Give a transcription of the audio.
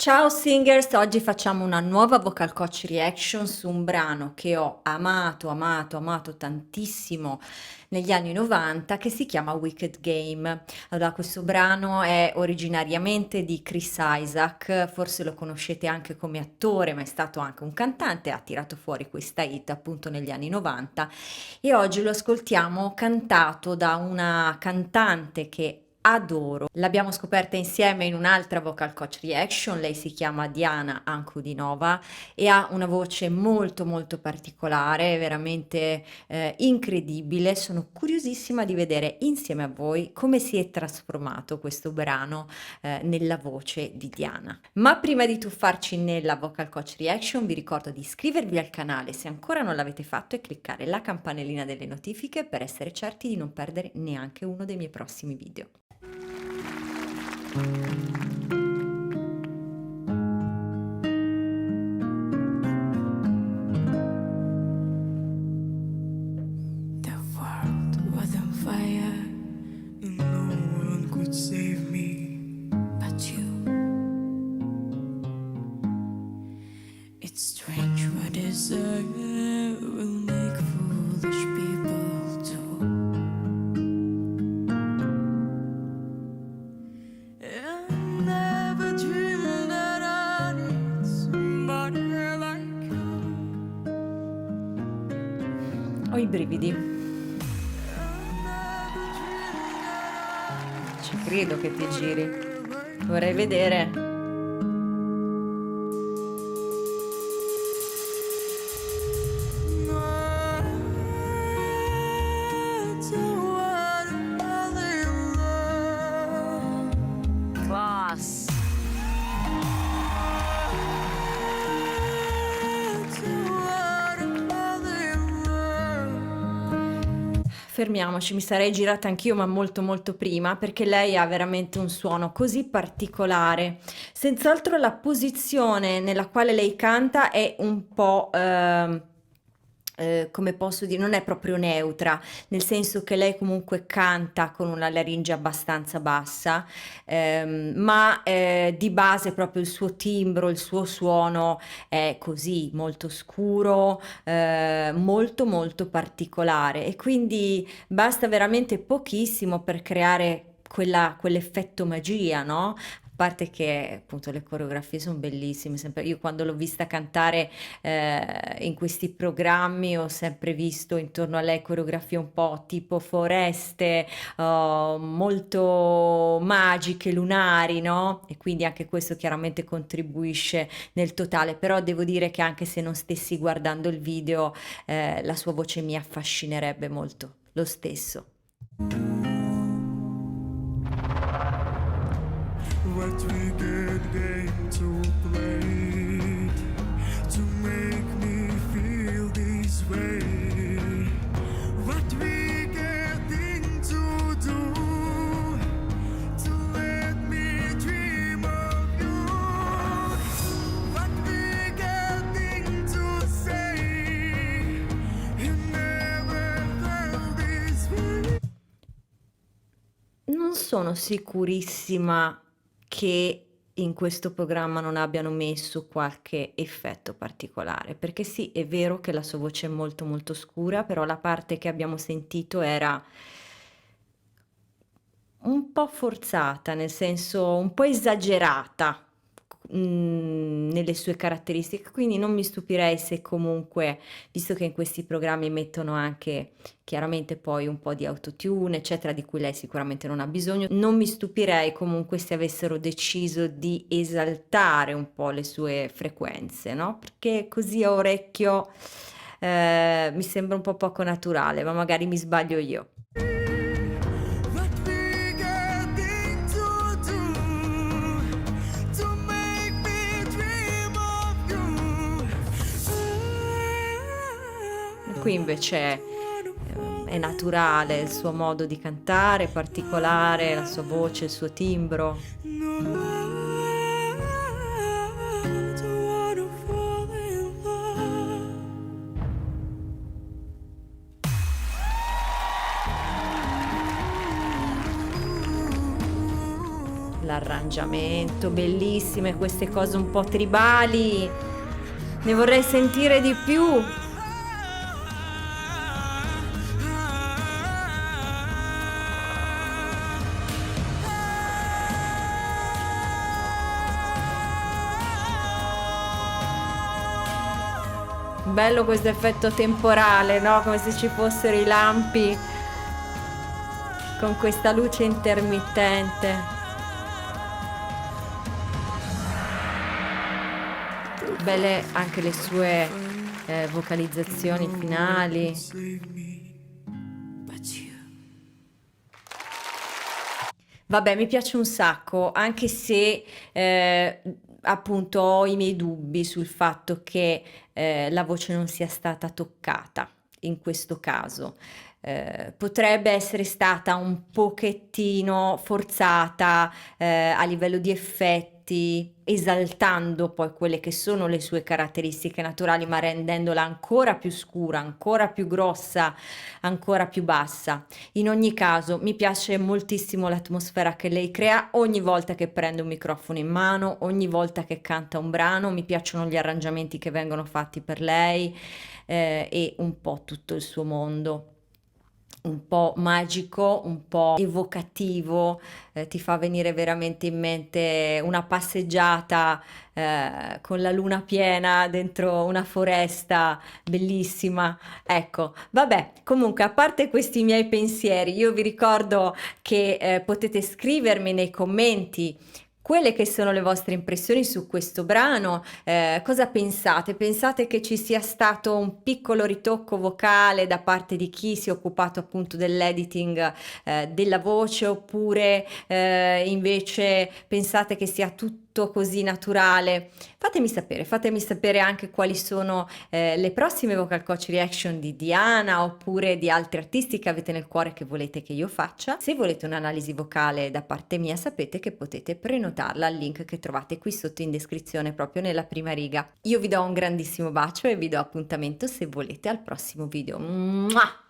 Ciao singers, oggi facciamo una nuova vocal coach reaction su un brano che ho amato tantissimo negli anni 90 che si chiama Wicked Game. Allora, questo brano è originariamente di Chris Isaak, forse lo conoscete anche come attore, ma è stato anche un cantante, ha tirato fuori questa hit appunto negli anni 90 e oggi lo ascoltiamo cantato da una cantante che adoro. L'abbiamo scoperta insieme in un'altra vocal coach reaction, lei si chiama Diana Ankudinova e ha una voce molto particolare, veramente incredibile. Sono curiosissima di vedere insieme a voi come si è trasformato questo brano nella voce di Diana. Ma prima di tuffarci nella vocal coach reaction vi ricordo di iscrivervi al canale se ancora non l'avete fatto e cliccare la campanellina delle notifiche per essere certi di non perdere neanche uno dei miei prossimi video. The world was on fire, and no one could save me but you. It's strange what desire will make foolish people do. I never dreamed that I need somebody like you. Ho i brividi. Ci credo che ti giri. Vorrei vedere. Class. Fermiamoci, mi sarei girata anch'io, ma molto prima, perché lei ha veramente un suono così particolare. Senz'altro la posizione nella quale lei canta è un po', come posso dire, non è proprio neutra, nel senso che lei comunque canta con una laringe abbastanza bassa, ma di base proprio il suo timbro, il suo suono è così, molto scuro, molto particolare e quindi basta veramente pochissimo per creare quell'effetto magia, no? A parte che appunto le coreografie sono bellissime, sempre io quando l'ho vista cantare in questi programmi ho sempre visto intorno a lei coreografie un po' tipo foreste, molto magiche, lunari, no? E quindi anche questo chiaramente contribuisce nel totale, però devo dire che anche se non stessi guardando il video, la sua voce mi affascinerebbe molto, lo stesso. What wicked game to play to make me feel this way? What wicked thing to do to let me dream of you? What wicked thing to say? You never felt this way. Non sono sicurissima che in questo programma non abbiano messo qualche effetto particolare, perché sì, è vero che la sua voce è molto scura, però la parte che abbiamo sentito era un po' forzata, nel senso un po' esagerata nelle sue caratteristiche, quindi non mi stupirei se comunque, visto che in questi programmi mettono anche chiaramente poi un po' di autotune, eccetera, di cui lei sicuramente non ha bisogno, non mi stupirei comunque se avessero deciso di esaltare un po' le sue frequenze, no? Perché così a orecchio mi sembra un po' poco naturale, ma magari mi sbaglio io. What wicked thing to do to make me dream of you? Qui invece è naturale il suo modo di cantare, particolare, la sua voce, il suo timbro. No, I don't wanna fall in love. La l'arrangiamento, bellissime queste cose un po' tribali, ne vorrei sentire di più. Bello questo effetto temporale, no? Come se ci fossero i lampi con questa luce intermittente. Belle anche le sue vocalizzazioni finali. Save me, but you. Vabbè, mi piace un sacco, anche se appunto ho i miei dubbi sul fatto che la voce non sia stata toccata in questo caso. Potrebbe essere stata un pochettino forzata a livello di effetti, esaltando poi quelle che sono le sue caratteristiche naturali, ma rendendola ancora più scura, ancora più grossa, ancora più bassa. In ogni caso, mi piace moltissimo l'atmosfera che lei crea ogni volta che prende un microfono in mano, ogni volta che canta un brano, mi piacciono gli arrangiamenti che vengono fatti per lei e un po' tutto il suo mondo. Un po' magico, un po' evocativo, ti fa venire veramente in mente una passeggiata con la luna piena dentro una foresta bellissima. Ecco, vabbè, comunque a parte questi miei pensieri, io vi ricordo che potete scrivermi nei commenti quelle che sono le vostre impressioni su questo brano, cosa pensate? Pensate che ci sia stato un piccolo ritocco vocale da parte di chi si è occupato appunto dell'editing della voce, oppure invece pensate che sia tutto così naturale? Fatemi sapere anche quali sono le prossime vocal coach reaction di Diana oppure di altri artisti che avete nel cuore che volete che io faccia. Se volete un'analisi vocale da parte mia, sapete che potete prenotarla al link che trovate qui sotto in descrizione, proprio nella prima riga. Io vi do un grandissimo bacio e vi do appuntamento, se volete, al prossimo video. Mua!